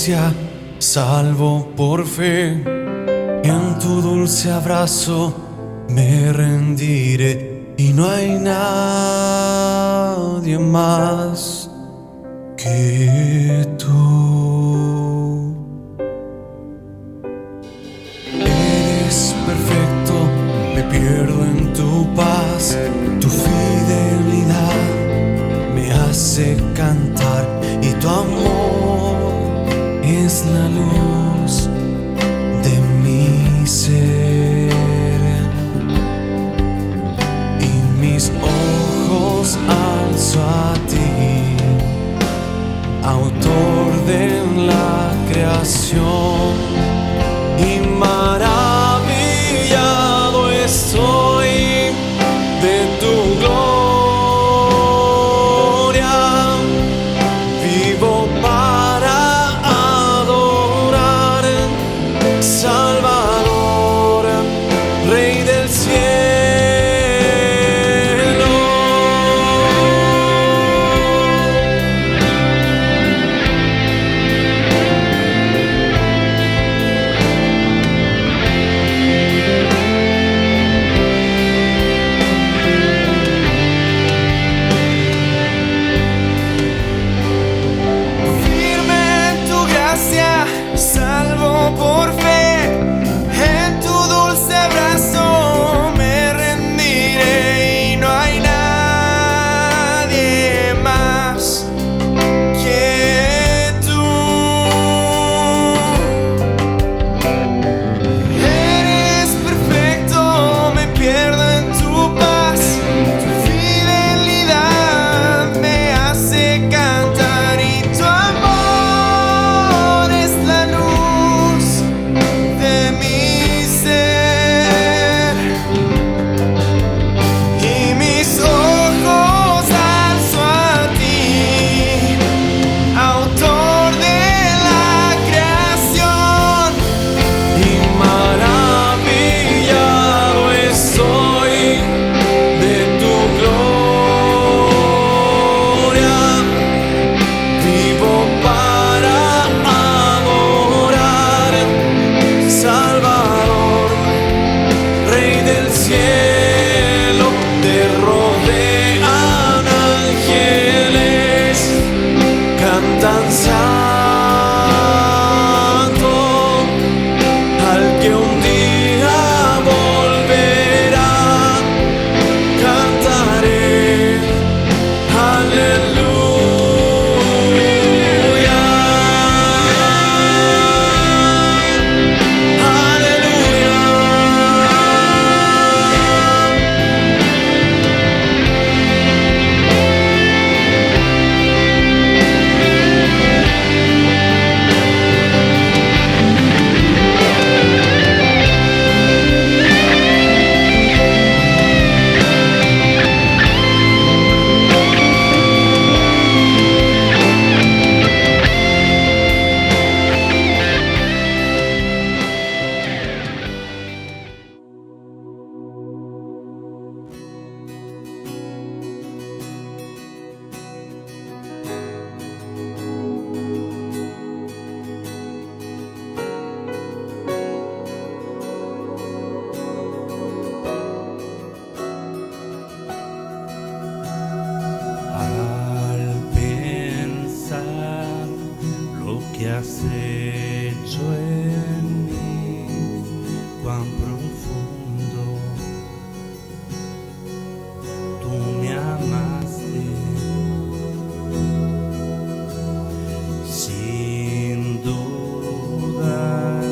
gracia, salvo por fe. En tu dulce abrazo me rendiré y no hay nadie más que tú. Eres perfecto, me pierdo en tu paz, tu fidelidad me hace cantar y tu amor es la luz de mi ser. Y mis ojos alzo a ti, autor de la creación, y maravillado estoy de tu gloria. Vivo para adorar, Salvador, Rey del cielo. Salvo por fe, en tu dulce abrazo me rendiré y no hay nadie más que tú. Eres perfecto, me pierdo en tu paz, tu fidelidad me hace cantar y tu amor es la luz de mi ser. Y mis ojos alzo a ti, autor de la creación, Y maravillado estoy de tu gloria. Vivo para adorar, Salvador, Rey del cielo. Te rodean ángeles, cantan santo al que un día volverá. Cantaré aleluya, aleluya. Al pensar lo que has hecho en mí, cuán profundo tú me amaste, sin dudar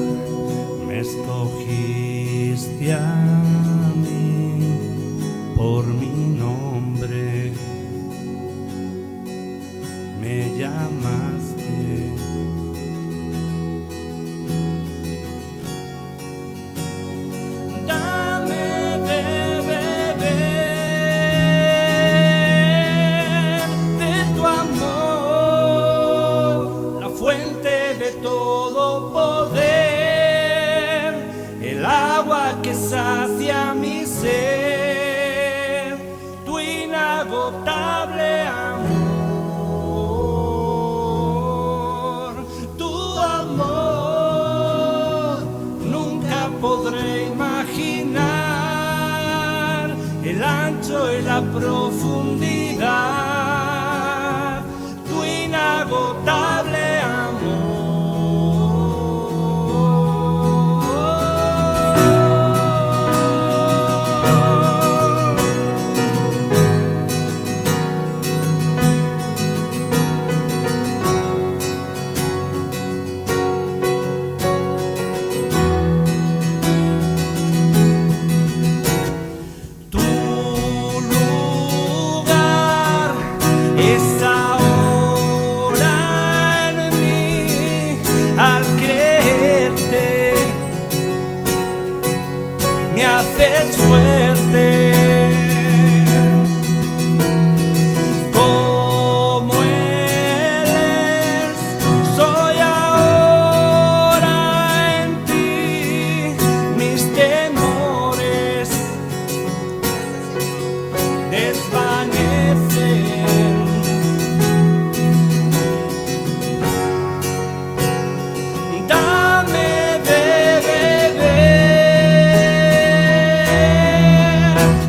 me escogiste a mí por mi nombre. Me llamaste, dame de beber de tu amor, la fuente de todo poder, el agua que sacia mi ser, tu inagotable amor. Tu ancho y la profundidad, tu inagotable amor. Tu lugar es ahora en mí, al creerte me haces fuerte. Como eres, soy ahora en ti, mis temores desvanecen. Dame de beber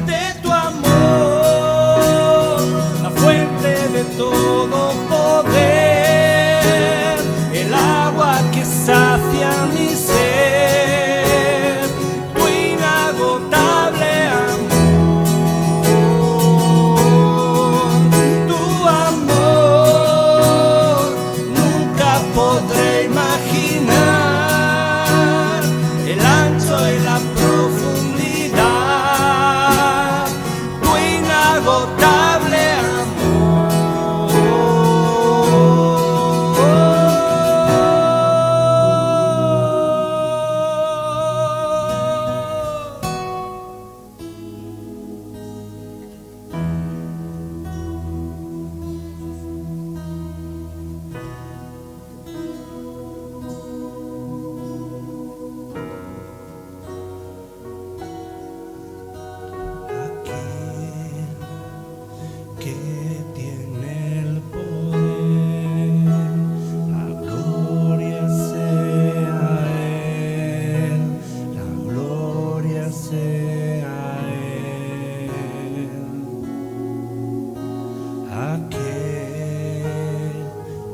de tu amor, la fuente de todo poder, el agua que sacia mi ser, tu inagotable amor, tu amor. Nunca podré imaginar el ancho y la profundidad, tu inagotable Aquel que tiene el poder, la gloria sea a Él, la gloria sea a Él. Aquel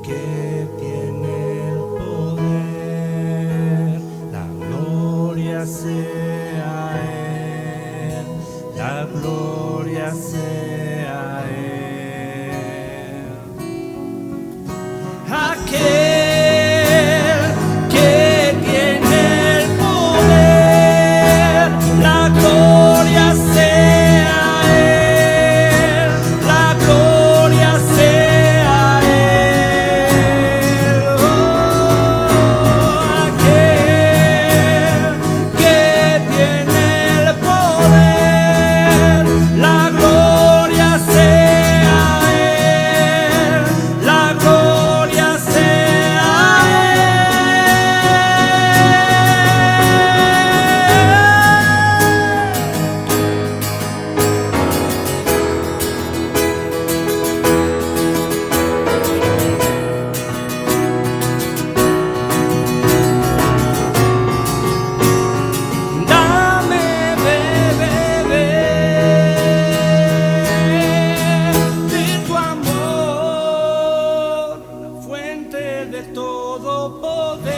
que tiene el poder, la gloria sea a Él, la gloria sea a Él. Aquel que tiene el poder, la gloria sea a Él, la gloria sea a Él. Aquel que tiene el poder, la gloria sea a Él, la gloria sea a Dame de beber de tu amor, la fuente de todo poder,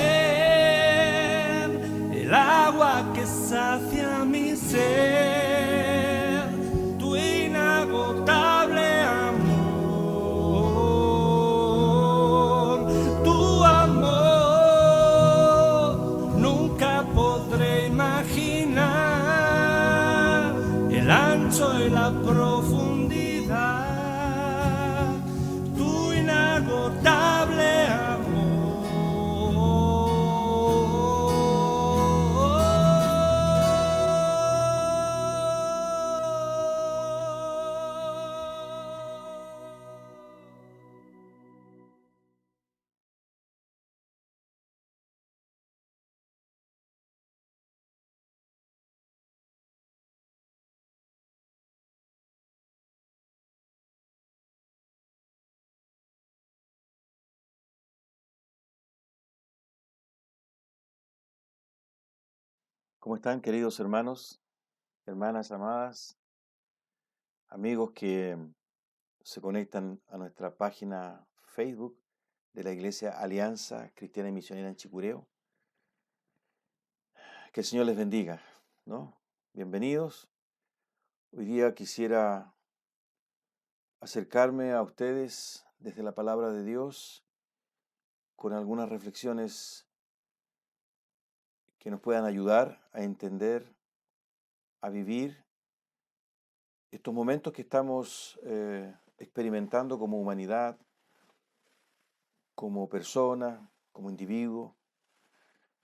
el agua que sacia mi ser, tu inagotable amor, tu amor. Nunca podré imaginar el ancho y la profundidad, tu inagotable amor. ¿Cómo están, queridos hermanos, hermanas amadas? amigos que se conectan a nuestra página Facebook de la Iglesia Alianza Cristiana y Misionera en Chicureo. Que el Señor les bendiga, ¿no? Bienvenidos. Hoy día quisiera acercarme a ustedes desde la palabra de Dios con algunas reflexiones que nos puedan ayudar a entender, a vivir estos momentos que estamos experimentando como humanidad, como persona, como individuo.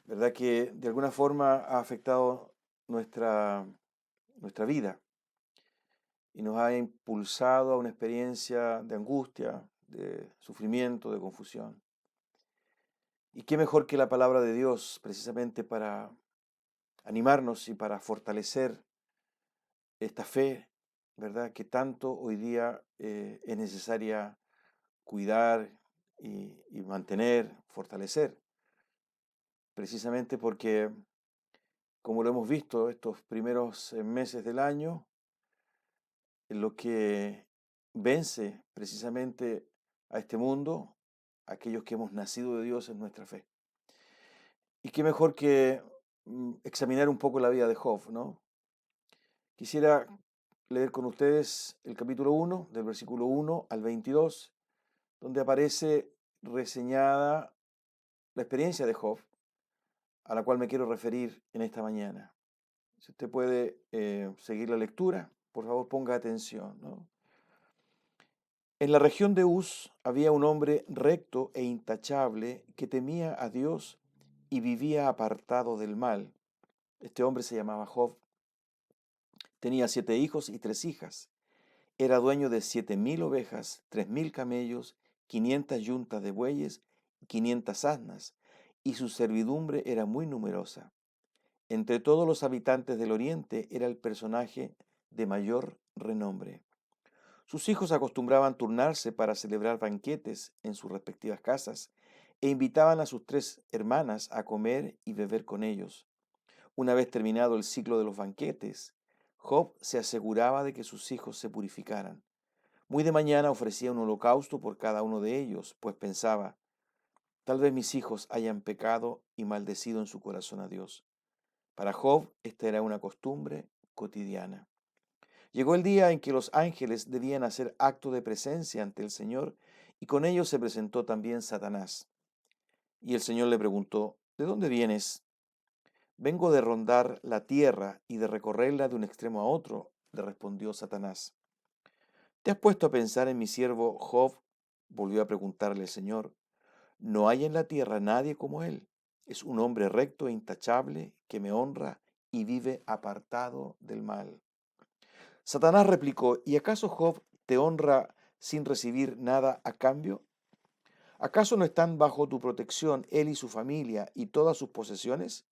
¿Verdad que de alguna forma ha afectado nuestra vida y nos ha impulsado a una experiencia de angustia, de sufrimiento, de confusión? Y qué mejor que la palabra de Dios precisamente para animarnos y para fortalecer esta fe, ¿verdad? Que tanto hoy día es necesaria cuidar y mantener, fortalecer, precisamente porque, como lo hemos visto estos primeros meses del año, lo que vence precisamente a este mundo, aquellos que hemos nacido de Dios, es nuestra fe. Y qué mejor que examinar un poco la vida de Job, ¿no? Quisiera leer con ustedes el capítulo 1, del versículo 1 al 22, donde aparece reseñada la experiencia de Job, a la cual me quiero referir en esta mañana. Si usted puede seguir la lectura, por favor ponga atención, ¿no? En la región de Uz había un hombre recto e intachable que temía a Dios y vivía apartado del mal. Este hombre se llamaba Job. Tenía 7 hijos y 3 hijas. Era dueño de 7.000 ovejas, 3.000 camellos, 500 yuntas de bueyes y 500 asnas, y su servidumbre era muy numerosa. Entre todos los habitantes del oriente era el personaje de mayor renombre. Sus hijos acostumbraban turnarse para celebrar banquetes en sus respectivas casas e invitaban a sus 3 hermanas a comer y beber con ellos. Una vez terminado el ciclo de los banquetes, Job se aseguraba de que sus hijos se purificaran. Muy de mañana ofrecía un holocausto por cada uno de ellos, pues pensaba, tal vez mis hijos hayan pecado y maldecido en su corazón a Dios. Para Job esta era una costumbre cotidiana. Llegó el día en que los ángeles debían hacer acto de presencia ante el Señor, y con ellos se presentó también Satanás. Y el Señor le preguntó, ¿de dónde vienes? Vengo de rondar la tierra y de recorrerla de un extremo a otro, le respondió Satanás. ¿Te has puesto a pensar en mi siervo Job? Volvió a preguntarle el Señor. No hay en la tierra nadie como él. Es un hombre recto e intachable que me honra y vive apartado del mal. Satanás replicó, ¿y acaso Job te honra sin recibir nada a cambio? ¿Acaso no están bajo tu protección él y su familia y todas sus posesiones?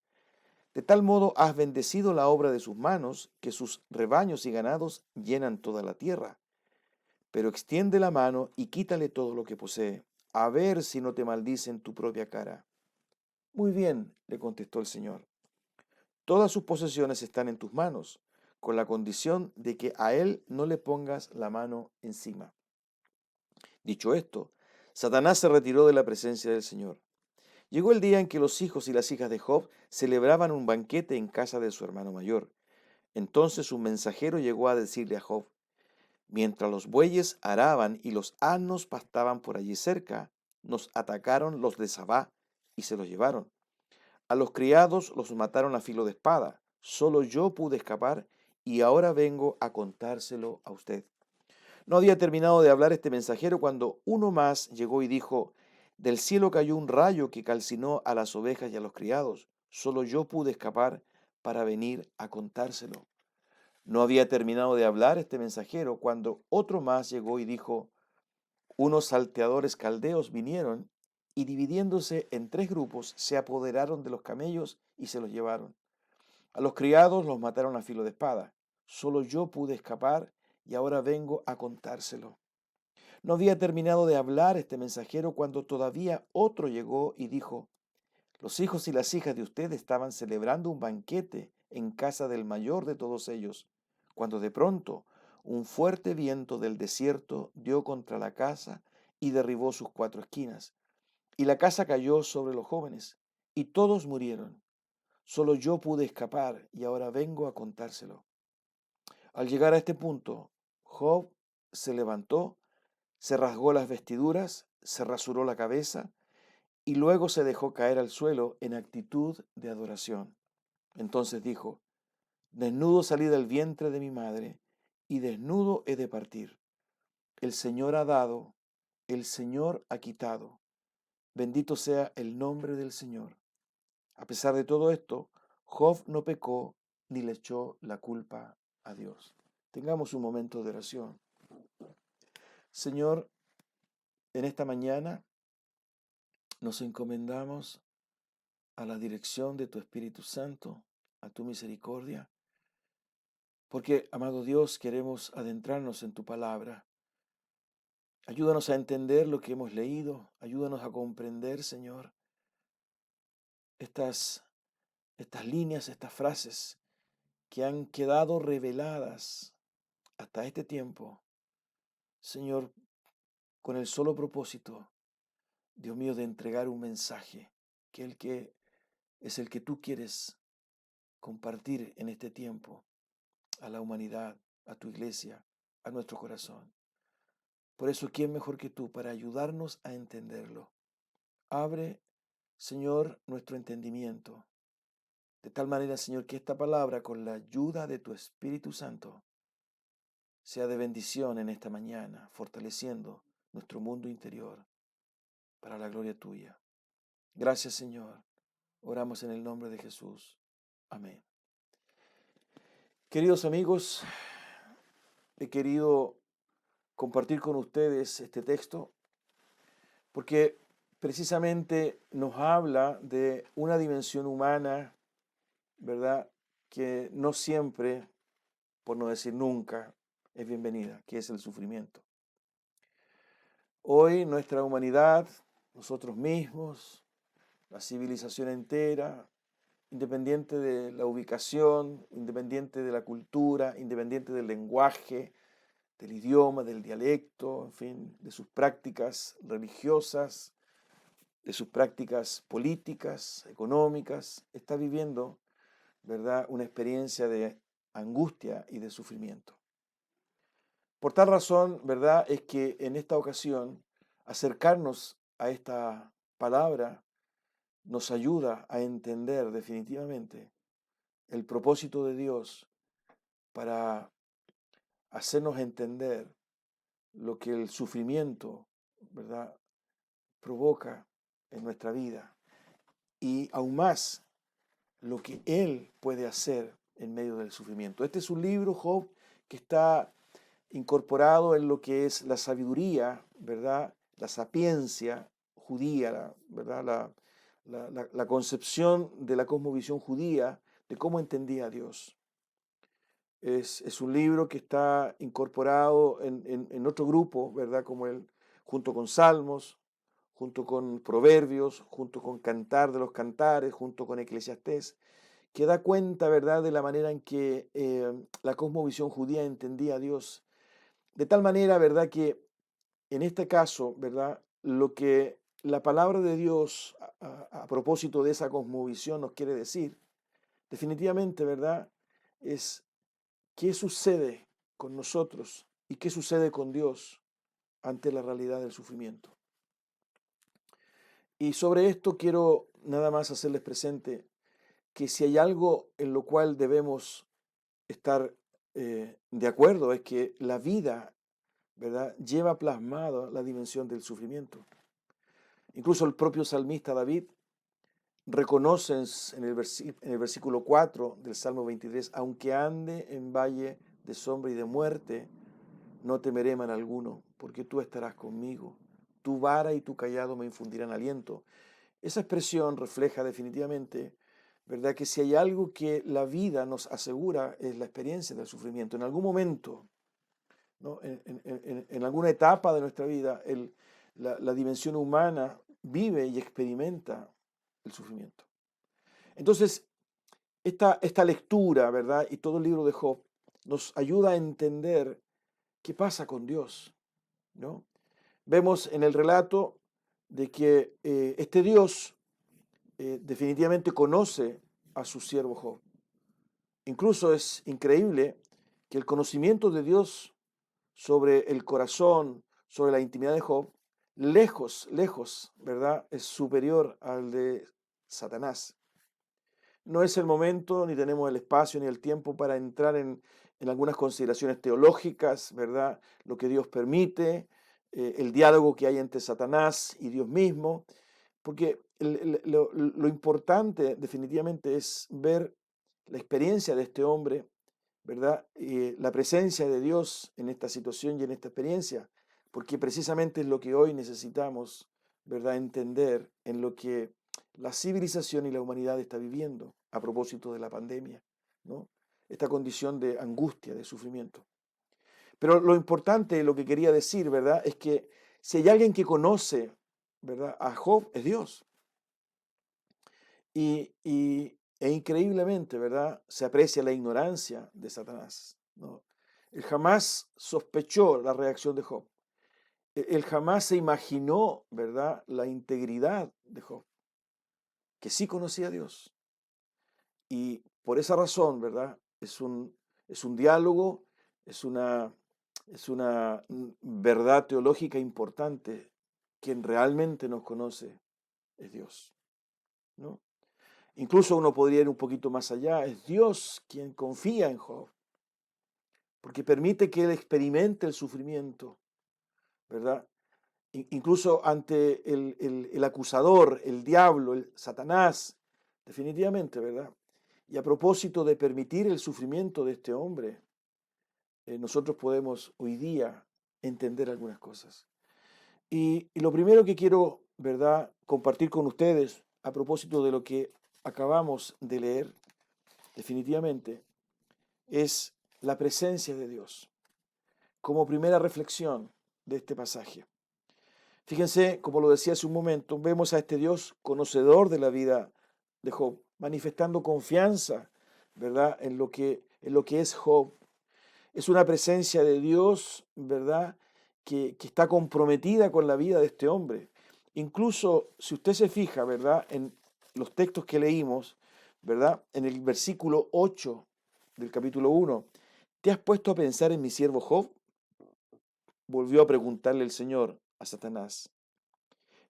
De tal modo has bendecido la obra de sus manos, que sus rebaños y ganados llenan toda la tierra. Pero extiende la mano y quítale todo lo que posee, a ver si no te maldice en tu propia cara. Muy bien, le contestó el Señor. Todas sus posesiones están en tus manos, con la condición de que a él no le pongas la mano encima. Dicho esto, Satanás se retiró de la presencia del Señor. Llegó el día en que los hijos y las hijas de Job celebraban un banquete en casa de su hermano mayor. Entonces un mensajero llegó a decirle a Job, mientras los bueyes araban y los asnos pastaban por allí cerca, nos atacaron los de Sabá y se los llevaron. A los criados los mataron a filo de espada. Solo yo pude escapar y ahora vengo a contárselo a usted. No había terminado de hablar este mensajero cuando uno más llegó y dijo, del cielo cayó un rayo que calcinó a las ovejas y a los criados. Solo yo pude escapar para venir a contárselo. No había terminado de hablar este mensajero cuando otro más llegó y dijo, unos salteadores caldeos vinieron y dividiéndose en 3 grupos se apoderaron de los camellos y se los llevaron. A los criados los mataron a filo de espada. Solo yo pude escapar y ahora vengo a contárselo. No había terminado de hablar este mensajero cuando todavía otro llegó y dijo, los hijos y las hijas de usted estaban celebrando un banquete en casa del mayor de todos ellos, cuando de pronto un fuerte viento del desierto dio contra la casa y derribó sus 4 esquinas. Y la casa cayó sobre los jóvenes, y todos murieron. Solo yo pude escapar, y ahora vengo a contárselo. Al llegar a este punto, Job se levantó, se rasgó las vestiduras, se rasuró la cabeza, y luego se dejó caer al suelo en actitud de adoración. Entonces dijo: Desnudo salí del vientre de mi madre, y desnudo he de partir. El Señor ha dado, el Señor ha quitado. Bendito sea el nombre del Señor. A pesar de todo esto, Job no pecó ni le echó la culpa a Dios. Tengamos un momento de oración. Señor, en esta mañana nos encomendamos a la dirección de tu Espíritu Santo, a tu misericordia, porque, amado Dios, queremos adentrarnos en tu palabra. Ayúdanos a entender lo que hemos leído, ayúdanos a comprender, Señor, estas líneas, estas frases que han quedado reveladas hasta este tiempo, Señor, con el solo propósito, Dios mío, de entregar un mensaje, que es el que tú quieres compartir en este tiempo a la humanidad, a tu iglesia, a nuestro corazón. Por eso, ¿quién mejor que tú para ayudarnos a entenderlo? Abre, Señor, nuestro entendimiento, de tal manera, Señor, que esta palabra, con la ayuda de tu Espíritu Santo, sea de bendición en esta mañana, fortaleciendo nuestro mundo interior para la gloria tuya. Gracias, Señor. Oramos en el nombre de Jesús. Amén. Queridos amigos, he querido compartir con ustedes este texto porque precisamente nos habla de una dimensión humana, ¿verdad?, que no siempre, por no decir nunca, es bienvenida, que es el sufrimiento. Hoy nuestra humanidad, nosotros mismos, la civilización entera, independiente de la ubicación, independiente de la cultura, independiente del lenguaje, del idioma, del dialecto, en fin, de sus prácticas religiosas, de sus prácticas políticas, económicas, está viviendo, ¿verdad?, una experiencia de angustia y de sufrimiento. Por tal razón, ¿verdad?, es que en esta ocasión acercarnos a esta palabra nos ayuda a entender definitivamente el propósito de Dios para hacernos entender lo que el sufrimiento, ¿verdad?, provoca en nuestra vida y aún más lo que Él puede hacer en medio del sufrimiento. Este es un libro, Job, que está incorporado en lo que es la sabiduría, ¿verdad?, la sapiencia judía, ¿verdad?, la concepción de la cosmovisión judía de cómo entendía a Dios. Es un libro que está incorporado en otro grupo, ¿verdad?, como junto con Salmos, junto con Proverbios, junto con Cantar de los Cantares, junto con Eclesiastés, que da cuenta, ¿verdad?, de la manera en que la cosmovisión judía entendía a Dios. De tal manera, ¿verdad?, que en este caso, ¿verdad?, lo que la palabra de Dios a propósito de esa cosmovisión nos quiere decir, definitivamente, ¿verdad?, es qué sucede con nosotros y qué sucede con Dios ante la realidad del sufrimiento. Y sobre esto quiero nada más hacerles presente que si hay algo en lo cual debemos estar de acuerdo es que la vida, ¿verdad?, lleva plasmada la dimensión del sufrimiento. Incluso el propio salmista David reconoce en el versículo 4 del Salmo 23, aunque ande en valle de sombra y de muerte, no temeré mal alguno, porque tú estarás conmigo. Tu vara y tu cayado me infundirán aliento. Esa expresión refleja definitivamente, ¿verdad?, que si hay algo que la vida nos asegura es la experiencia del sufrimiento. En algún momento, ¿no?, en alguna etapa de nuestra vida, la dimensión humana vive y experimenta el sufrimiento. Entonces, esta lectura, ¿verdad?, y todo el libro de Job nos ayuda a entender ¿qué pasa con Dios? ¿No? Vemos en el relato de que este Dios definitivamente conoce a su siervo Job. Incluso es increíble que el conocimiento de Dios sobre el corazón, sobre la intimidad de Job, lejos, lejos, ¿verdad? Es superior al de Satanás. No es el momento, ni tenemos el espacio ni el tiempo para entrar en algunas consideraciones teológicas, ¿verdad? Lo que Dios permite, el diálogo que hay entre Satanás y Dios mismo, porque lo importante definitivamente es ver la experiencia de este hombre, ¿verdad? La presencia de Dios en esta situación y en esta experiencia, porque precisamente es lo que hoy necesitamos, ¿verdad? Entender en lo que la civilización y la humanidad está viviendo a propósito de la pandemia, ¿no? Esta condición de angustia, de sufrimiento. Pero lo importante, lo que quería decir, ¿verdad? Es que si hay alguien que conoce, ¿verdad? A Job, es Dios. E increíblemente, ¿verdad? Se aprecia la ignorancia de Satanás, ¿no? Él jamás sospechó la reacción de Job. Él jamás se imaginó, ¿verdad? La integridad de Job, que sí conocía a Dios. Y por esa razón, ¿verdad? Es un diálogo, es una verdad teológica importante. Quien realmente nos conoce es Dios, ¿no? Incluso uno podría ir un poquito más allá. Es Dios quien confía en Job, porque permite que él experimente el sufrimiento, ¿verdad? Incluso ante el acusador, el diablo, el Satanás, definitivamente, ¿verdad? Y a propósito de permitir el sufrimiento de este hombre, nosotros podemos hoy día entender algunas cosas. Y lo primero que quiero, ¿verdad?, compartir con ustedes a propósito de lo que acabamos de leer, definitivamente, es la presencia de Dios como primera reflexión de este pasaje. Fíjense, como lo decía hace un momento, vemos a este Dios conocedor de la vida de Job, manifestando confianza, ¿verdad?, en lo que es Job. Es una presencia de Dios, ¿verdad?, que está comprometida con la vida de este hombre. Incluso, si usted se fija, ¿verdad?, en los textos que leímos, ¿verdad?, en el versículo 8 del capítulo 1, ¿te has puesto a pensar en mi siervo Job? Volvió a preguntarle el Señor a Satanás.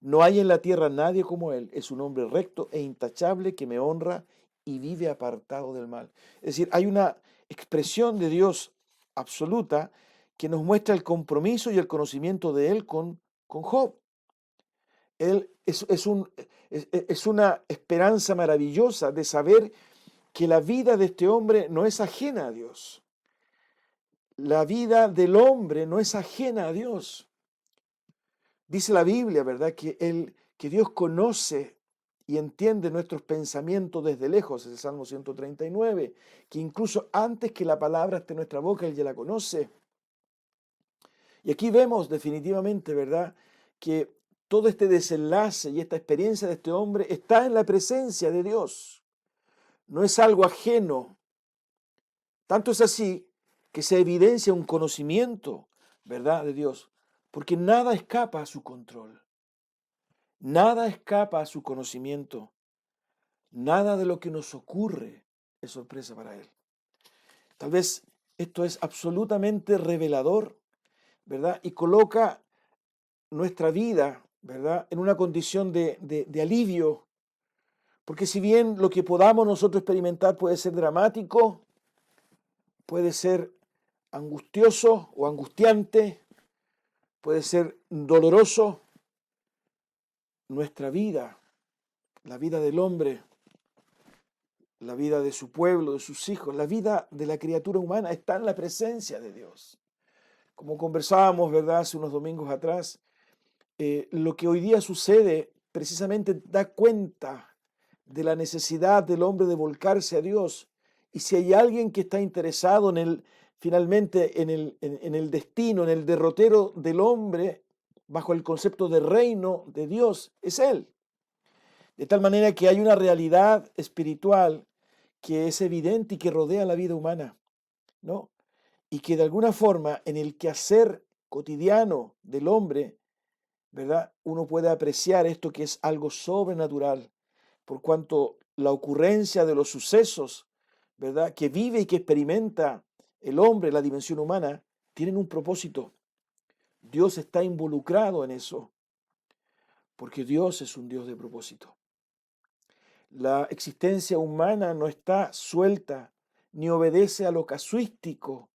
No hay en la tierra nadie como él, es un hombre recto e intachable que me honra y vive apartado del mal. Es decir, hay una expresión de Dios absoluta que nos muestra el compromiso y el conocimiento de él con Job. Él es una esperanza maravillosa de saber que la vida de este hombre no es ajena a Dios. La vida del hombre no es ajena a Dios. Dice la Biblia, ¿verdad?, que Dios conoce y entiende nuestros pensamientos desde lejos, es el Salmo 139, que incluso antes que la palabra esté en nuestra boca, Él ya la conoce. Y aquí vemos definitivamente, ¿verdad?, que todo este desenlace y esta experiencia de este hombre está en la presencia de Dios. No es algo ajeno. Tanto es así que se evidencia un conocimiento, ¿verdad?, de Dios, porque nada escapa a su control. Nada escapa a su conocimiento. Nada de lo que nos ocurre es sorpresa para Él. Tal vez esto es absolutamente revelador, ¿verdad? Y coloca nuestra vida, ¿verdad?, en una condición de alivio. Porque si bien lo que podamos nosotros experimentar puede ser dramático, puede ser angustioso o angustiante, puede ser doloroso, nuestra vida, la vida del hombre, la vida de su pueblo, de sus hijos, la vida de la criatura humana está en la presencia de Dios. Como conversábamos, ¿verdad?, hace unos domingos atrás, lo que hoy día sucede precisamente da cuenta de la necesidad del hombre de volcarse a Dios. Y si hay alguien que está interesado finalmente en el destino, en el derrotero del hombre, bajo el concepto de reino de Dios, es Él. De tal manera que hay una realidad espiritual que es evidente y que rodea la vida humana, ¿no? y que de alguna forma en el quehacer cotidiano del hombre, ¿verdad? Uno puede apreciar esto que es algo sobrenatural, por cuanto la ocurrencia de los sucesos, ¿verdad? Que vive y que experimenta el hombre, la dimensión humana, tienen un propósito. Dios está involucrado en eso, porque Dios es un Dios de propósito. La existencia humana no está suelta ni obedece a lo casuístico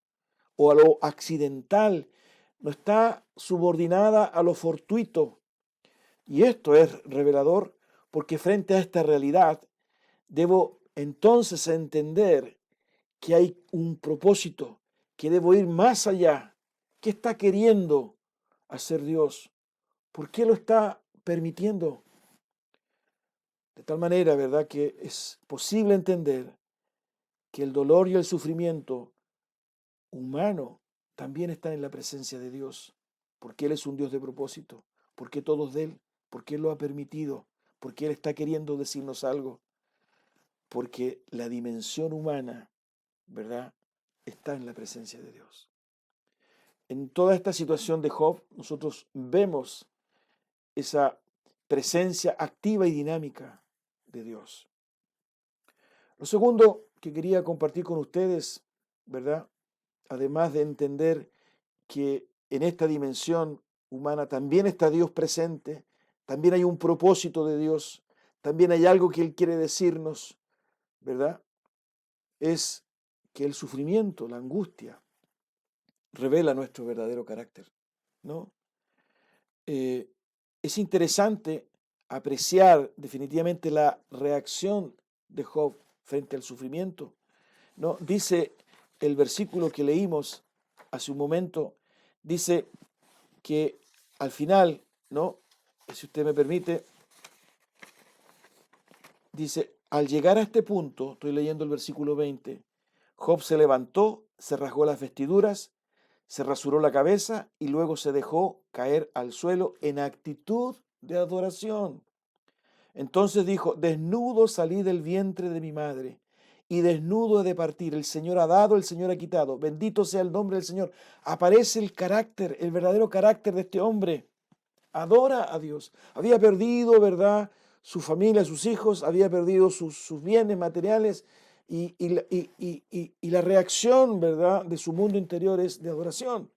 o a lo accidental, no está subordinada a lo fortuito. Y esto es revelador porque frente a esta realidad debo entonces entender que hay un propósito, que debo ir más allá. ¿Qué está queriendo hacer Dios? ¿Por qué lo está permitiendo? De tal manera, ¿verdad?, que es posible entender que el dolor y el sufrimiento humano también están en la presencia de Dios, porque Él es un Dios de propósito, porque todo es de Él, porque Él lo ha permitido, porque Él está queriendo decirnos algo, porque la dimensión humana, ¿verdad?, está en la presencia de Dios. En toda esta situación de Job, nosotros vemos esa presencia activa y dinámica de Dios. Lo segundo que quería compartir con ustedes, ¿verdad?, además de entender que en esta dimensión humana también está Dios presente, también hay un propósito de Dios, también hay algo que Él quiere decirnos, ¿verdad? Es que el sufrimiento, la angustia, revela nuestro verdadero carácter, ¿no? Es interesante apreciar definitivamente la reacción de Job frente al sufrimiento, ¿no? Dice el versículo que leímos hace un momento, dice que al final, ¿no? Si usted me permite, dice, al llegar a este punto, estoy leyendo el versículo 20, Job se levantó, se rasgó las vestiduras, se rasuró la cabeza y luego se dejó caer al suelo en actitud de adoración. Entonces dijo, desnudo salí del vientre de mi madre y desnudo he de partir. El Señor ha dado, el Señor ha quitado. Bendito sea el nombre del Señor. Aparece el carácter, el verdadero carácter de este hombre. Adora a Dios. Había perdido, ¿verdad?, su familia, sus hijos, había perdido sus bienes materiales y la reacción, ¿verdad?, de su mundo interior es de adoración.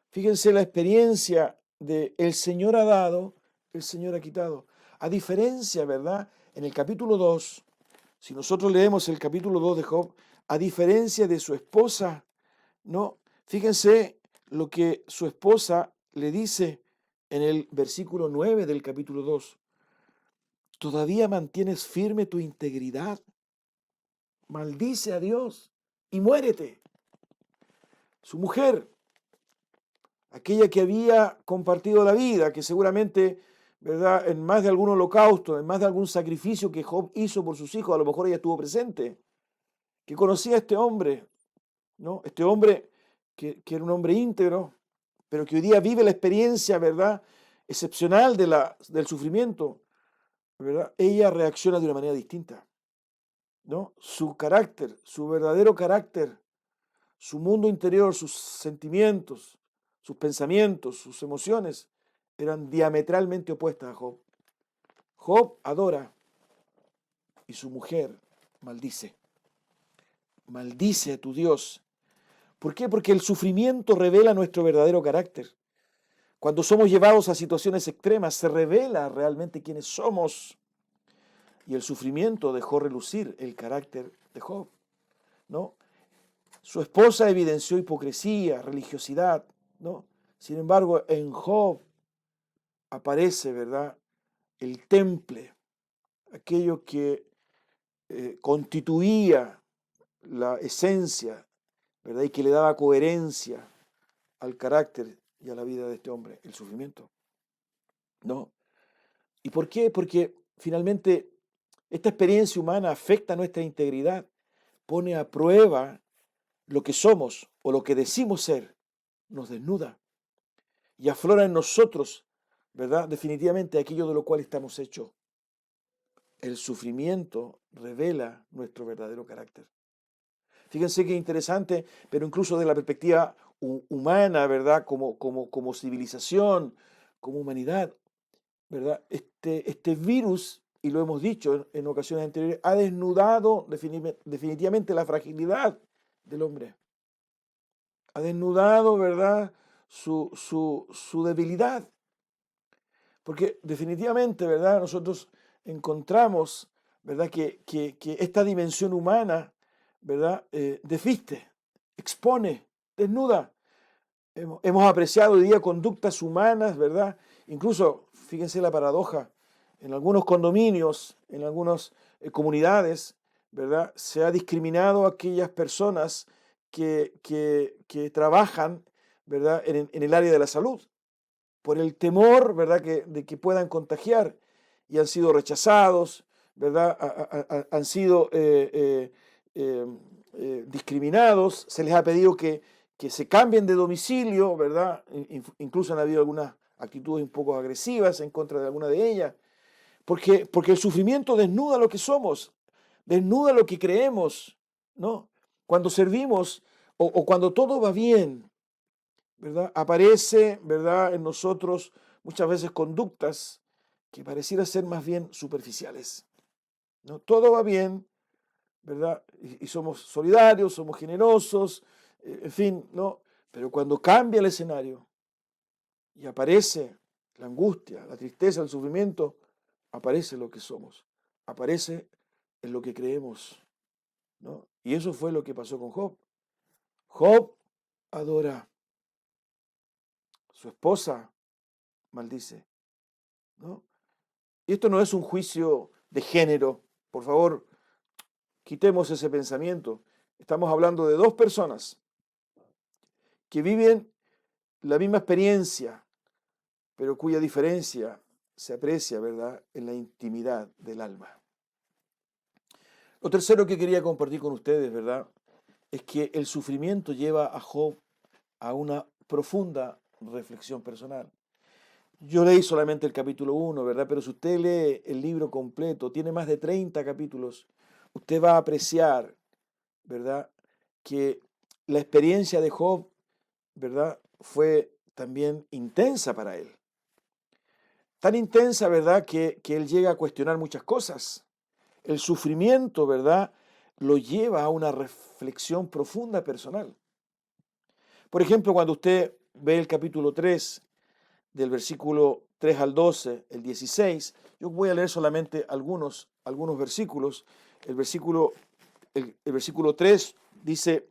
Fíjense la experiencia de el Señor ha dado, el Señor ha quitado. A diferencia, ¿verdad?, en el capítulo 2, si nosotros leemos el capítulo 2 de Job, a diferencia de su esposa, ¿no? Fíjense lo que su esposa le dice en el versículo 9 del capítulo 2. ¿Todavía mantienes firme tu integridad? Maldice a Dios y muérete. Su mujer, aquella que había compartido la vida, que seguramente, ¿verdad?, en más de algún holocausto, en más de algún sacrificio que Job hizo por sus hijos, a lo mejor ella estuvo presente, que conocía a este hombre, ¿no? Este hombre que era un hombre íntegro, pero que hoy día vive la experiencia, ¿verdad?, excepcional del sufrimiento, ¿verdad? Ella reacciona de una manera distinta, ¿no? Su carácter, su verdadero carácter, su mundo interior, sus sentimientos, sus pensamientos, sus emociones, eran diametralmente opuestas a Job. Job adora y su mujer maldice. Maldice a tu Dios. ¿Por qué? Porque el sufrimiento revela nuestro verdadero carácter. Cuando somos llevados a situaciones extremas, se revela realmente quiénes somos. Y el sufrimiento dejó relucir el carácter de Job, ¿no? Su esposa evidenció hipocresía, religiosidad, ¿no? Sin embargo, en Job aparece, ¿verdad?, el temple, aquello que constituía la esencia, ¿verdad?, y que le daba coherencia al carácter y a la vida de este hombre, el sufrimiento, ¿no? ¿Y por qué? Porque finalmente esta experiencia humana afecta nuestra integridad, pone a prueba lo que somos o lo que decimos ser, nos desnuda y aflora en nosotros, ¿verdad?, definitivamente aquello de lo cual estamos hechos. El sufrimiento revela nuestro verdadero carácter. Fíjense qué interesante, pero incluso de la perspectiva humana, ¿verdad? Como civilización, como humanidad, ¿verdad? Este virus, y lo hemos dicho en ocasiones anteriores, ha desnudado definitivamente la fragilidad del hombre. Ha desnudado, ¿verdad? Su debilidad. Porque definitivamente, ¿verdad? Nosotros encontramos, ¿verdad? Que esta dimensión humana, ¿verdad? Desviste, expone, desnuda. Hemos apreciado hoy día conductas humanas, ¿verdad? Incluso, fíjense la paradoja, en algunos condominios, en algunas comunidades, ¿verdad? Se ha discriminado a aquellas personas que trabajan, ¿verdad? En el área de la salud, por el temor, ¿verdad? De que puedan contagiar, y han sido rechazados, ¿verdad? Han sido discriminados, se les ha pedido que se cambien de domicilio, ¿verdad? Incluso han habido algunas actitudes un poco agresivas en contra de alguna de ellas, porque el sufrimiento desnuda lo que somos, desnuda lo que creemos, ¿no? Cuando servimos o cuando todo va bien, ¿verdad? Aparece, ¿verdad? En nosotros muchas veces conductas que pareciera ser más bien superficiales, ¿no? Todo va bien, ¿verdad? Y somos solidarios, somos generosos, en fin, ¿no? Pero cuando cambia el escenario y aparece la angustia, la tristeza, el sufrimiento, aparece lo que somos, aparece en lo que creemos, ¿no? Y eso fue lo que pasó con Job. Job adora, su esposa maldice, ¿no? Y esto no es un juicio de género, por favor, quitemos ese pensamiento. Estamos hablando de dos personas que viven la misma experiencia, pero cuya diferencia se aprecia, ¿verdad?, en la intimidad del alma. Lo tercero que quería compartir con ustedes, ¿verdad?, es que el sufrimiento lleva a Job a una profunda reflexión personal. Yo leí solamente el capítulo 1, ¿verdad? Pero si usted lee el libro completo, tiene más de 30 capítulos, usted va a apreciar, ¿verdad?, que la experiencia de Job, ¿verdad?, fue también intensa para él. Tan intensa, ¿verdad?, que él llega a cuestionar muchas cosas. El sufrimiento, ¿verdad?, lo lleva a una reflexión profunda personal. Por ejemplo, cuando usted ve el capítulo 3, del versículo 3 al 12, el 16, yo voy a leer solamente algunos versículos. El versículo 3 dice: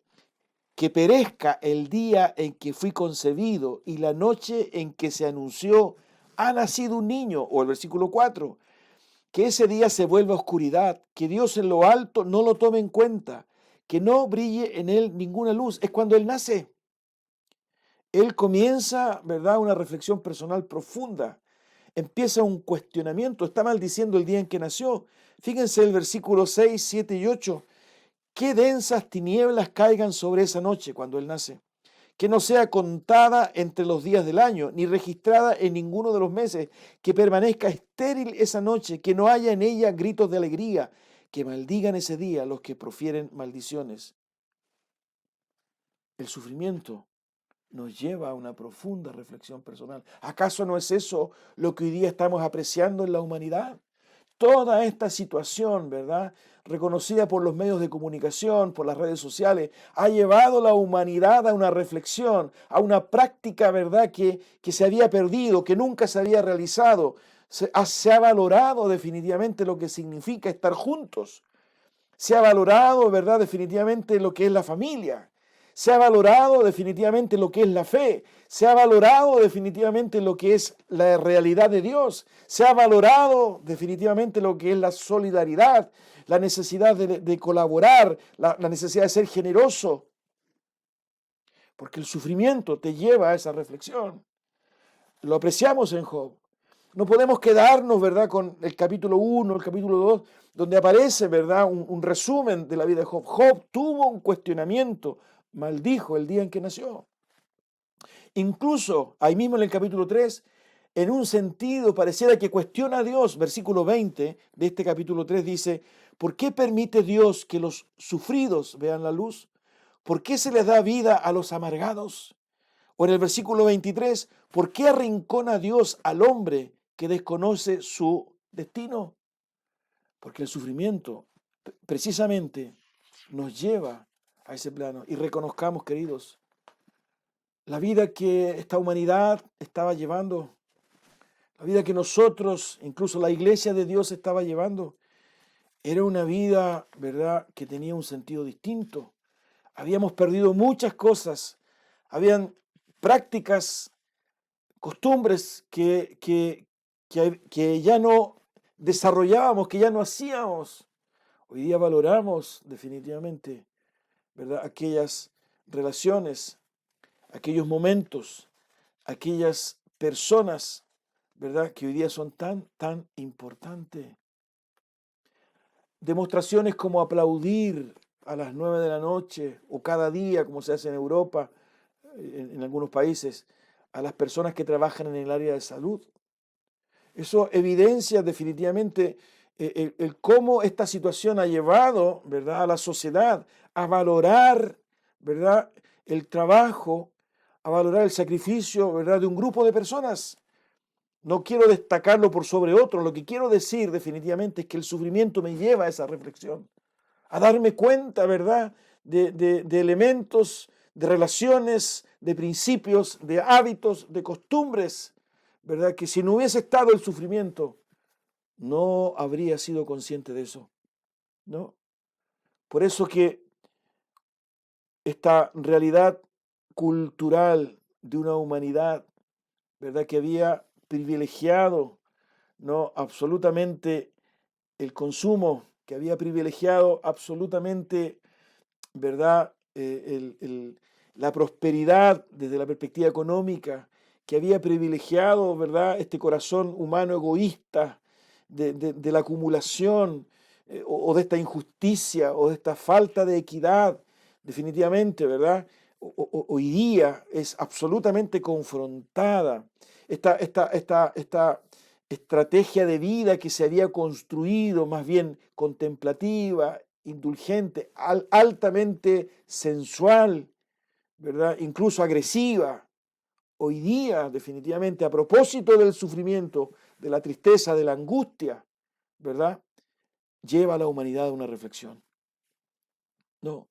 que perezca el día en que fui concebido y la noche en que se anunció ha nacido un niño. O el versículo 4, que ese día se vuelva oscuridad, que Dios en lo alto no lo tome en cuenta, que no brille en él ninguna luz. Es cuando él nace. Él comienza, ¿verdad?, una reflexión personal profunda. Empieza un cuestionamiento. Está maldiciendo el día en que nació. Fíjense el versículo 6, 7 y 8. Qué densas tinieblas caigan sobre esa noche cuando él nace. Que no sea contada entre los días del año, ni registrada en ninguno de los meses. Que permanezca estéril esa noche, que no haya en ella gritos de alegría. Que maldigan ese día los que profieren maldiciones. El sufrimiento nos lleva a una profunda reflexión personal. ¿Acaso no es eso lo que hoy día estamos apreciando en la humanidad? Toda esta situación, ¿verdad?, reconocida por los medios de comunicación, por las redes sociales, ha llevado a la humanidad a una reflexión, a una práctica, ¿verdad?, que se había perdido, que nunca se había realizado. Se ha valorado definitivamente lo que significa estar juntos. Se ha valorado, ¿verdad?, definitivamente lo que es la familia. Se ha valorado definitivamente lo que es la fe. Se ha valorado definitivamente lo que es la realidad de Dios. Se ha valorado definitivamente lo que es la solidaridad, la necesidad de colaborar, la necesidad de ser generoso. Porque el sufrimiento te lleva a esa reflexión. Lo apreciamos en Job. No podemos quedarnos, ¿verdad?, con el capítulo 1, el capítulo 2, donde aparece, ¿verdad?, un resumen de la vida de Job. Job tuvo un cuestionamiento, maldijo el día en que nació. Incluso, ahí mismo en el capítulo 3, en un sentido pareciera que cuestiona a Dios. Versículo 20 de este capítulo 3 dice: ¿por qué permite Dios que los sufridos vean la luz? ¿por qué se les da vida a los amargados? O en el versículo 23, ¿por qué arrincona Dios al hombre que desconoce su destino? Porque el sufrimiento precisamente nos lleva a ese plano. Y reconozcamos, queridos, la vida que esta humanidad estaba llevando, la vida que nosotros, incluso la iglesia de Dios estaba llevando, era una vida, ¿verdad?, que tenía un sentido distinto. Habíamos perdido muchas cosas, habían prácticas, costumbres que ya no desarrollábamos, que ya no hacíamos. Hoy día valoramos definitivamente, ¿verdad?, aquellas relaciones, aquellos momentos, aquellas personas, ¿verdad?, que hoy día son tan importantes. Demostraciones como aplaudir a las 9 de la noche o cada día, como se hace en Europa, en algunos países, a las personas que trabajan en el área de salud. Eso evidencia definitivamente el cómo esta situación ha llevado, ¿verdad?, a la sociedad a valorar, ¿verdad?, el trabajo, a valorar el sacrificio, ¿verdad?, de un grupo de personas. No quiero destacarlo por sobre otro. Lo que quiero decir definitivamente es que el sufrimiento me lleva a esa reflexión, a darme cuenta, ¿verdad?, de elementos, de relaciones, de principios, de hábitos, de costumbres, ¿verdad?, que si no hubiese estado el sufrimiento, no habría sido consciente de eso, ¿no? Por eso que esta realidad cultural de una humanidad, ¿verdad?, que había privilegiado, ¿no?, absolutamente el consumo, que había privilegiado absolutamente, ¿verdad?, la prosperidad desde la perspectiva económica, que había privilegiado, ¿verdad?, este corazón humano egoísta de la acumulación o de esta injusticia o de esta falta de equidad, definitivamente, ¿verdad? Hoy día es absolutamente confrontada esta estrategia de vida que se había construido, más bien contemplativa, indulgente, altamente sensual, ¿verdad?, incluso agresiva. Hoy día, definitivamente, a propósito del sufrimiento, de la tristeza, de la angustia, ¿verdad?, lleva a la humanidad a una reflexión. No.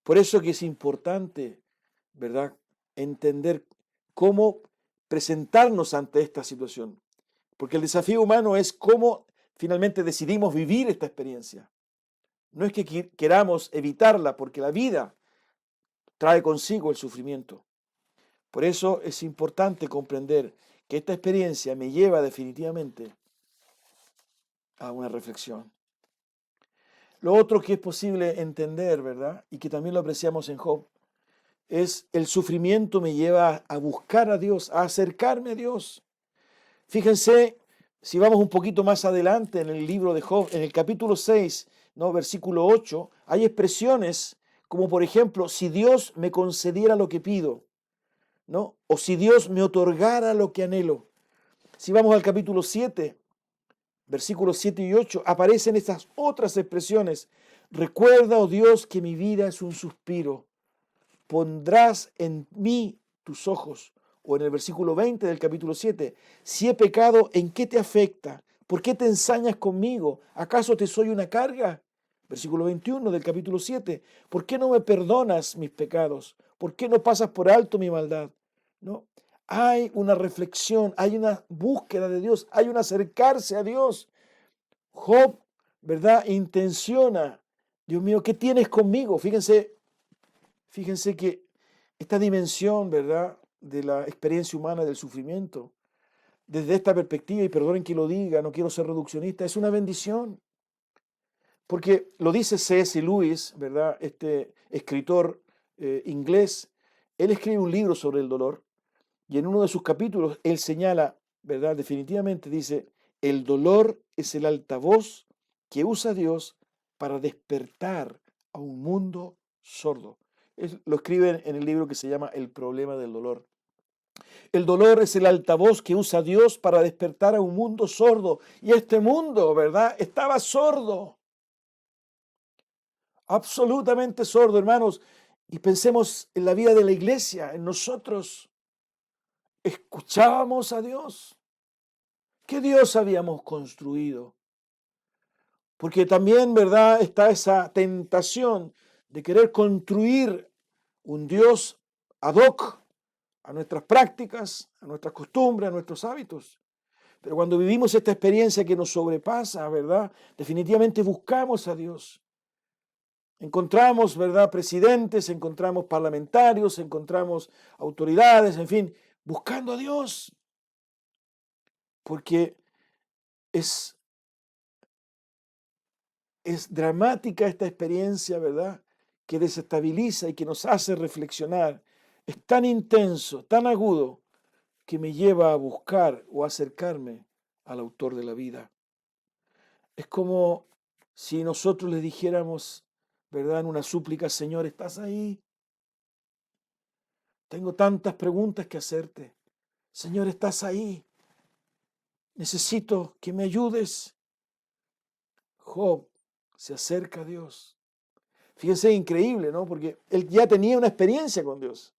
Por eso que es importante, ¿verdad?, entender cómo presentarnos ante esta situación. Porque el desafío humano es cómo finalmente decidimos vivir esta experiencia. No es que queramos evitarla, porque la vida trae consigo el sufrimiento. Por eso es importante comprender que esta experiencia me lleva definitivamente a una reflexión. Lo otro que es posible entender, ¿verdad?, y que también lo apreciamos en Job, es el sufrimiento me lleva a buscar a Dios, a acercarme a Dios. Fíjense, si vamos un poquito más adelante en el libro de Job, en el capítulo 6, ¿no?, versículo 8, hay expresiones como, por ejemplo, si Dios me concediera lo que pido, ¿no?, o si Dios me otorgara lo que anhelo. Si vamos al capítulo 7, versículos 7 y 8, aparecen estas otras expresiones. Recuerda, oh Dios, que mi vida es un suspiro. Pondrás en mí tus ojos. O en el versículo 20 del capítulo 7, si he pecado, ¿en qué te afecta? ¿Por qué te ensañas conmigo? ¿Acaso te soy una carga? Versículo 21 del capítulo 7, ¿por qué no me perdonas mis pecados? ¿Por qué no pasas por alto mi maldad? ¿No? Hay una reflexión, hay una búsqueda de Dios, hay un acercarse a Dios. Job, ¿verdad?, intenciona, Dios mío, ¿qué tienes conmigo? Fíjense que esta dimensión, ¿verdad?, de la experiencia humana del sufrimiento, desde esta perspectiva, y perdonen que lo diga, no quiero ser reduccionista, es una bendición. Porque lo dice C.S. Lewis, ¿verdad?, este escritor inglés. Él escribe un libro sobre el dolor y en uno de sus capítulos él señala, ¿verdad?, definitivamente dice, el dolor es el altavoz que usa Dios para despertar a un mundo sordo. Lo escribe en el libro que se llama El problema del dolor. El dolor es el altavoz que usa Dios para despertar a un mundo sordo. Y este mundo, ¿verdad?, estaba sordo. Absolutamente sordo, hermanos. Y pensemos en la vida de la iglesia, en nosotros. ¿Escuchábamos a Dios? ¿Qué Dios habíamos construido? Porque también, ¿verdad?, está esa tentación de querer construir un Dios ad hoc a nuestras prácticas, a nuestras costumbres, a nuestros hábitos. Pero cuando vivimos esta experiencia que nos sobrepasa, ¿verdad?, definitivamente buscamos a Dios. Encontramos, ¿verdad?, presidentes, encontramos parlamentarios, encontramos autoridades, en fin, buscando a Dios. Porque es dramática esta experiencia, ¿verdad?, que desestabiliza y que nos hace reflexionar. Es tan intenso, tan agudo, que me lleva a buscar o acercarme al autor de la vida. Es como si nosotros le dijéramos, ¿verdad?, en una súplica: Señor, ¿estás ahí? Tengo tantas preguntas que hacerte. Señor, ¿estás ahí? Necesito que me ayudes. Job se acerca a Dios. Fíjense, increíble, ¿no? Porque él ya tenía una experiencia con Dios.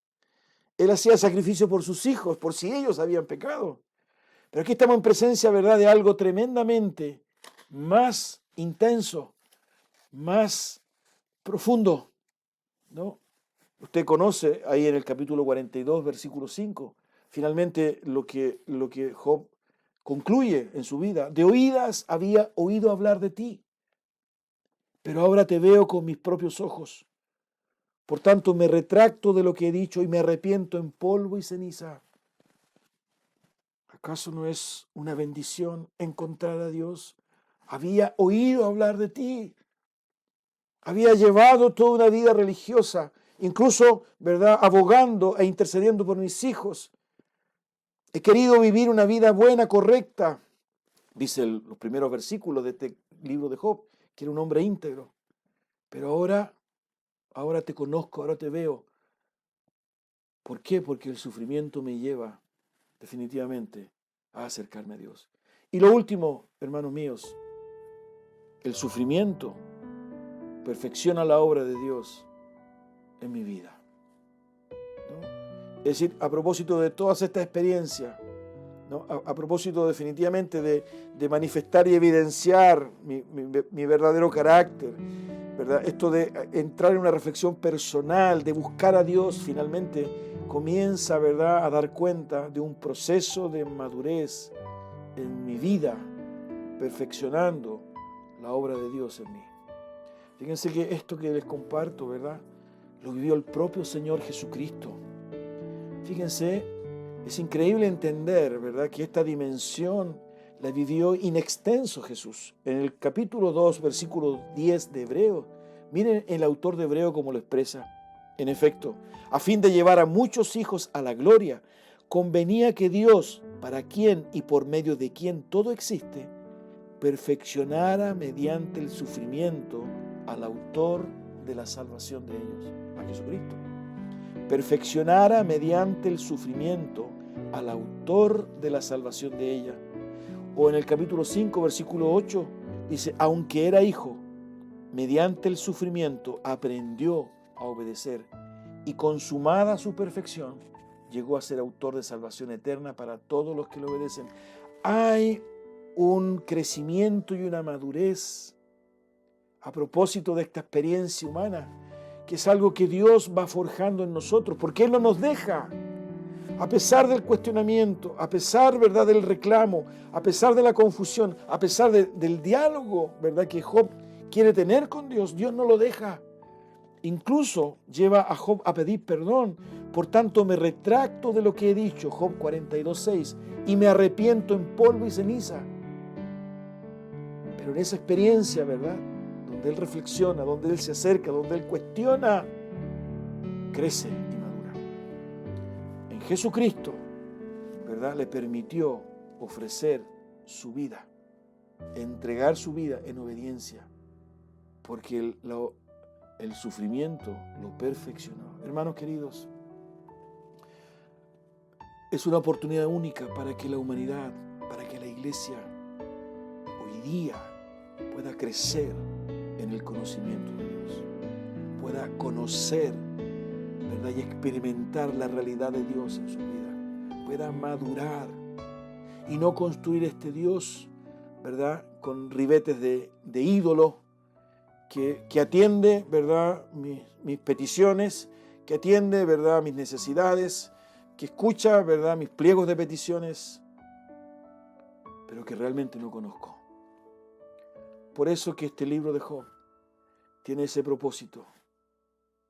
Él hacía sacrificio por sus hijos, por si ellos habían pecado. Pero aquí estamos en presencia, ¿verdad?, de algo tremendamente más intenso, más profundo, ¿no? Usted conoce ahí en el capítulo 42, versículo 5, finalmente lo que Job concluye en su vida. De oídas había oído hablar de ti, pero ahora te veo con mis propios ojos. Por tanto, me retracto de lo que he dicho y me arrepiento en polvo y ceniza. ¿Acaso no es una bendición encontrar a Dios? Había oído hablar de ti. Había llevado toda una vida religiosa, incluso, ¿verdad?, abogando e intercediendo por mis hijos. He querido vivir una vida buena, correcta. Dice los primeros versículos de este libro de Job, que era un hombre íntegro. Pero ahora te conozco, ahora te veo. ¿Por qué? Porque el sufrimiento me lleva definitivamente a acercarme a Dios. Y lo último, hermanos míos, el sufrimiento perfecciona la obra de Dios en mi vida, ¿no? Es decir, a propósito de todas estas experiencias, ¿no?, a propósito definitivamente de manifestar y evidenciar mi verdadero carácter, ¿verdad?, esto de entrar en una reflexión personal, de buscar a Dios, finalmente comienza, ¿verdad?, a dar cuenta de un proceso de madurez en mi vida, perfeccionando la obra de Dios en mí. Fíjense que esto que les comparto, ¿verdad?, lo vivió el propio Señor Jesucristo. Fíjense, es increíble entender, ¿verdad?, que esta dimensión la vivió in extenso Jesús. En el capítulo 2, versículo 10 de Hebreo, miren el autor de Hebreo cómo lo expresa. En efecto, a fin de llevar a muchos hijos a la gloria, convenía que Dios, para quien y por medio de quien todo existe, perfeccionara mediante el sufrimiento al autor de la salvación de ellos, a Jesucristo. Perfeccionara mediante el sufrimiento al autor de la salvación de ella. O en el capítulo 5, versículo 8, dice: aunque era hijo, mediante el sufrimiento aprendió a obedecer, y consumada su perfección, llegó a ser autor de salvación eterna para todos los que le obedecen. Hay un crecimiento y una madurez a propósito de esta experiencia humana, que es algo que Dios va forjando en nosotros, porque Él no nos deja. A pesar del cuestionamiento, a pesar, ¿verdad?, del reclamo, a pesar de la confusión, a pesar del diálogo, ¿verdad?, que Job quiere tener con Dios, Dios no lo deja. Incluso lleva a Job a pedir perdón. Por tanto, me retracto de lo que he dicho, Job 42:6, y me arrepiento en polvo y ceniza. Pero en esa experiencia, ¿verdad?, donde él reflexiona, donde él se acerca, donde él cuestiona, crece y madura. En Jesucristo, ¿verdad?, le permitió ofrecer su vida, entregar su vida en obediencia, porque el sufrimiento lo perfeccionó. Hermanos queridos, es una oportunidad única para que la humanidad, para que la iglesia hoy día pueda crecer en el conocimiento de Dios, pueda conocer ¿verdad? Y experimentar la realidad de Dios en su vida. Pueda madurar y no construir este Dios, ¿verdad? Con ribetes de ídolo que atiende, ¿verdad? Mis peticiones, que atiende, ¿verdad? Mis necesidades, que escucha, ¿verdad? Mis pliegos de peticiones, pero que realmente no conozco. Por eso que este libro de Job tiene ese propósito,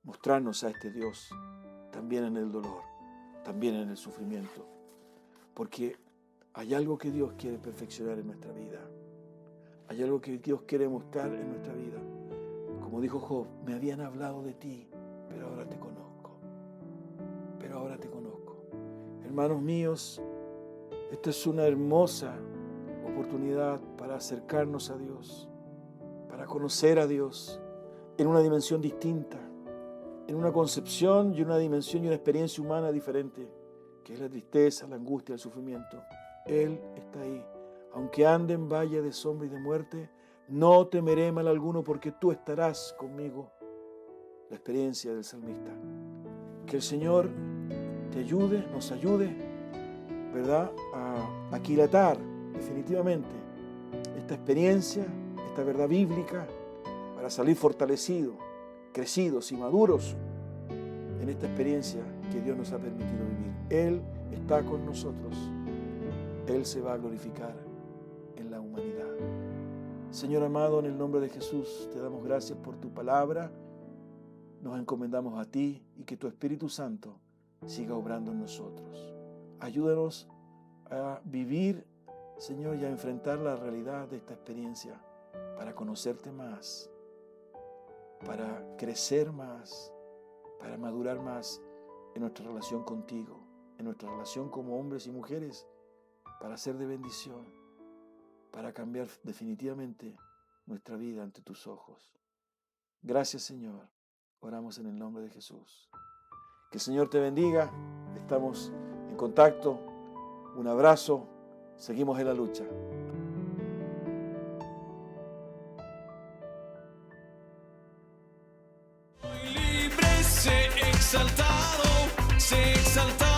mostrarnos a este Dios también en el dolor, también en el sufrimiento, porque hay algo que Dios quiere perfeccionar en nuestra vida, hay algo que Dios quiere mostrar en nuestra vida. Como dijo Job, me habían hablado de ti, pero ahora te conozco, pero ahora te conozco. Hermanos míos, esta es una hermosa oportunidad para acercarnos a Dios, para conocer a Dios en una dimensión distinta, en una concepción y una dimensión y una experiencia humana diferente, que es la tristeza, la angustia, el sufrimiento. Él está ahí. Aunque ande en valle de sombra y de muerte, no temeré mal alguno porque tú estarás conmigo. La experiencia del salmista. Que el Señor te ayude, nos ayude, ¿verdad?, a aquilatar definitivamente esta experiencia, esta verdad bíblica, para salir fortalecidos, crecidos y maduros en esta experiencia que Dios nos ha permitido vivir. Él está con nosotros. Él se va a glorificar en la humanidad. Señor amado, en el nombre de Jesús, te damos gracias por tu palabra. Nos encomendamos a ti y que tu Espíritu Santo siga obrando en nosotros. Ayúdanos a vivir, Señor, y a enfrentar la realidad de esta experiencia para conocerte más, para crecer más, para madurar más en nuestra relación contigo, en nuestra relación como hombres y mujeres, para ser de bendición, para cambiar definitivamente nuestra vida ante tus ojos. Gracias, Señor. Oramos en el nombre de Jesús. Que el Señor te bendiga. Estamos en contacto. Un abrazo. Seguimos en la lucha. Libre, sé exaltado, sé exaltado.